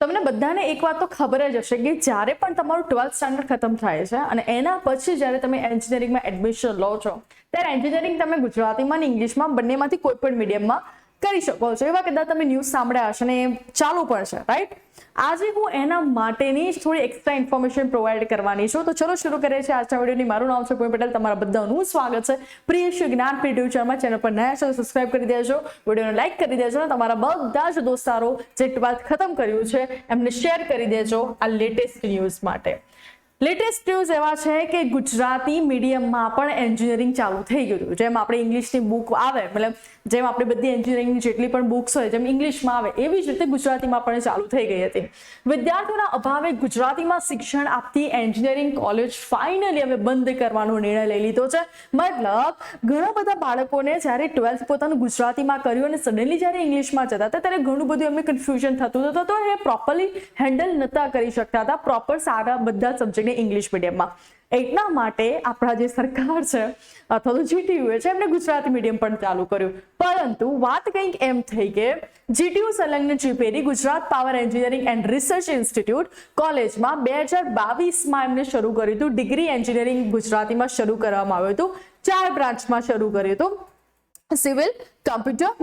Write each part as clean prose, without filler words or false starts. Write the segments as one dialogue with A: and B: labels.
A: તમને બધાને એક વાત તો ખબર જ હશે કે જ્યારે પણ તમારું 12th સ્ટાન્ડર્ડ ખતમ થાય છે અને એના પછી જ્યારે તમે એન્જિનિયરિંગમાં એડમિશન લો છો ત્યારે એન્જિનિયરિંગ તમે ગુજરાતીમાં અને ઇંગ્લિશમાં બંનેમાંથી કોઈ પણ મીડિયમમાં કરી શકો છો. એવા કદાચ તમે ન્યૂઝ સાંભળ્યા હશે અને એ ચાલુ પણ છે, રાઈટ? આજે હું એના માટેની થોડી એક્સ્ટ્રા ઇન્ફોર્મેશન પ્રોવાઈડ કરવાની છું. તો ચલો શરૂ કરીએ છીએ આજના વિડીયોની. મારું નામ છે પૂર્વી પટેલ. તમારા બધાનું સ્વાગત છે પ્રિયશ જ્ઞાનપીઠ યુટ્યુબ ચેનલમાં. ચેનલ પર નયા છો સબસ્ક્રાઇબ કરી દેજો, વિડીયોને લાઈક કરી દેજો અને તમારા બધા જ દોસ્તારો જે 12th ખતમ કર્યું છે એમને શેર કરી દેજો આ લેટેસ્ટ ન્યૂઝ માટે. લેટેસ્ટ ન્યૂઝ એવા છે કે ગુજરાતી મીડિયમમાં પણ એન્જિનિયરિંગ ચાલુ થઈ ગયું. જેમ આપણે ઇંગ્લિશની બુક આવે, મતલબ જેમ આપણે બધી એન્જિનિયરિંગની જેટલી પણ બુક્સ હોય જેમ ઇંગ્લિશમાં આવે એવી જ રીતે ગુજરાતીમાં પણ ચાલુ થઈ ગઈ હતી. વિદ્યાર્થીઓના અભાવે ગુજરાતીમાં શિક્ષણ આપતી એન્જિનિયરિંગ કોલેજ ફાઇનલી હવે બંધ કરવાનો નિર્ણય લઈ લીધો છે. મતલબ ઘણા બધા બાળકોને જ્યારે 12th પોતાનું ગુજરાતીમાં કર્યું અને સડનલી જ્યારે ઇંગ્લિશમાં જતા હતા ત્યારે ઘણું બધું એમને કન્ફ્યુઝન થતું હતું. તો એ પ્રોપરલી હેન્ડલ નતા કરી શકતા હતા પ્રોપર સારા બધા સબ્જેક્ટ ઇંગ્લિશ મીડિયમમાં. એટલા માટે આપણા જે સરકાર છે અથવા તો જીટીયુ છે એમને ગુજરાતી મીડિયમ પણ ચાલુ કર્યું. પરંતુ વાત કંઈક એમ થઈ કે જીટીયુ સંલગ્ન GPD Gujarat power engineering and research institute કોલેજમાં 2022માં એમને શરૂ કર્યું હતું. ડિગ્રી એન્જિનિયરિંગ ગુજરાતીમાં શરૂ કરવામાં આવ્યું હતું. 4 બ્રાન્ચમાં શરૂ કર્યું હતું. Civil, computer,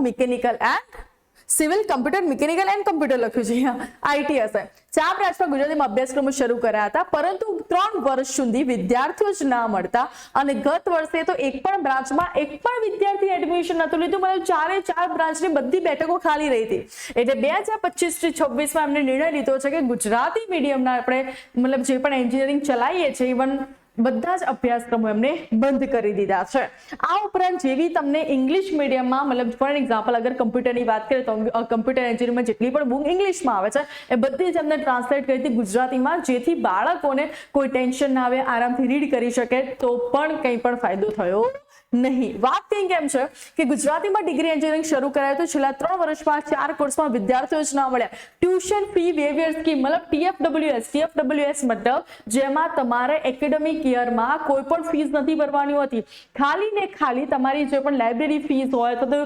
A: mechanical and computer લખ્યું છે અહીંયા, આઈટી હશે. 4 બ્રાન્ચમાં ગુજરાતીમાં અભ્યાસક્રમો શરૂ કર્યા હતા, પરંતુ 3 વર્ષ સુધી વિદ્યાર્થીઓ જ ના મળતા અને ગત વર્ષે તો એક પણ બ્રાન્ચમાં એક પણ વિદ્યાર્થી એડમિશન નતું લીધું. મતલબ 4 બ્રાન્ચની બધી બેઠકો ખાલી રહી હતી. એટલે 2025 થી 26માં એમને નિર્ણય લીધો છે કે ગુજરાતી મીડિયમના આપણે મતલબ જે પણ એન્જિનિયરિંગ ચલાવીએ છીએ ઇવન બધા જ અભ્યાસક્રમો એમને બંધ કરી દીધા છે. આ ઉપરાંત જેવી તમને ઇંગ્લિશ મીડિયમમાં મતલબ ફોર એક્ઝામ્પલ અગર કમ્પ્યુટરની વાત કરીએ તો કમ્પ્યુટર એન્જિનિયરિંગમાં જેટલી પણ બુક ઇંગ્લિશમાં આવે છે એ બધી જ એમને ટ્રાન્સલેટ કરી હતી ગુજરાતીમાં, જેથી બાળકોને કોઈ ટેન્શન ના આવે, આરામથી રીડ કરી શકે. તો પણ કંઈ પણ ફાયદો થયો નહીં. વાત કંઈક એમ છે કે ગુજરાતીમાં ડિગ્રી એન્જિનિયરિંગ શરૂ કરાયું તો છેલ્લા 3 વર્ષમાં 4 કોર્સમાં વિદ્યાર્થીઓ જ ના મળ્યા. ટ્યુશન ફી વેવિયર સ્કીમ મતલબ TFWS મતલબ જેમાં તમારે એકેડેમિક યરમાં કોઈ પણ ફીસ નથી ભરવાની હોતી. ખાલી ને ખાલી તમારી જે પણ લાઇબ્રેરી ફીસ હોય તો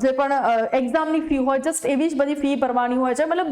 A: જે પણ એક્ઝામની ફી હોય જસ્ટ એવી જ બધી ફી ભરવાની હોય છે. મતલબ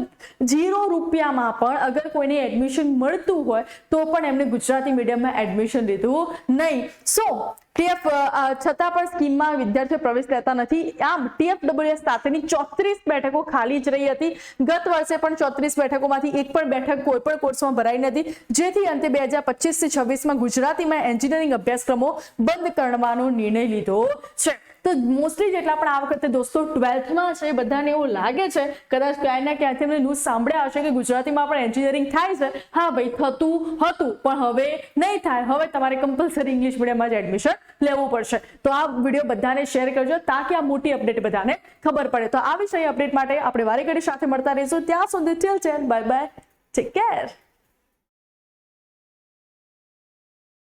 A: 0 રૂપિયામાં પણ અગર કોઈને એડમિશન મળતું હોય તો પણ એમને ગુજરાતી મીડિયમમાં એડમિશન લીધું નહીં. સો છતાં પણ સ્કીમમાં વિદ્યાર્થીઓ પ્રવેશ લેતા નથી. આમ TFWS સાથેની 34 બેઠકો ખાલી જ રહી હતી. ગત વર્ષે પણ 34 બેઠકોમાંથી એક પણ બેઠક કોઈ પણ કોર્સમાં ભરાઈ નથી, જેથી અંતે 2025 થી 26માં ગુજરાતીમાં એન્જિનિયરિંગ અભ્યાસક્રમો બંધ કરવાનો નિર્ણય લીધો છે. તો મોસ્ટલી જેટલા પણ આ વખતે દોસ્તો 12thમાં છે બધાને એવું લાગે છે, કદાચ ક્યાંય ના ક્યાંથી એમને ન્યૂઝ સાંભળ્યા હશે કે ગુજરાતીમાં પણ એન્જિનિયરિંગ થાય છે. હા ભાઈ, થતું હતું પણ હવે નહીં થાય. હવે તમારે કમ્પલસરી ઇંગ્લિશ મીડિયમમાં જ એડમિશન લેવું પડશે. તો આ વિડીયો બધાને શેર કરજો તાકી આ મોટી અપડેટ બધાને ખબર પડે. તો આ વિષય અપડેટ માટે આપણે વારે ઘડી સાથે મળતા રહીશું. ત્યાં સુધી till then bye bye, take care.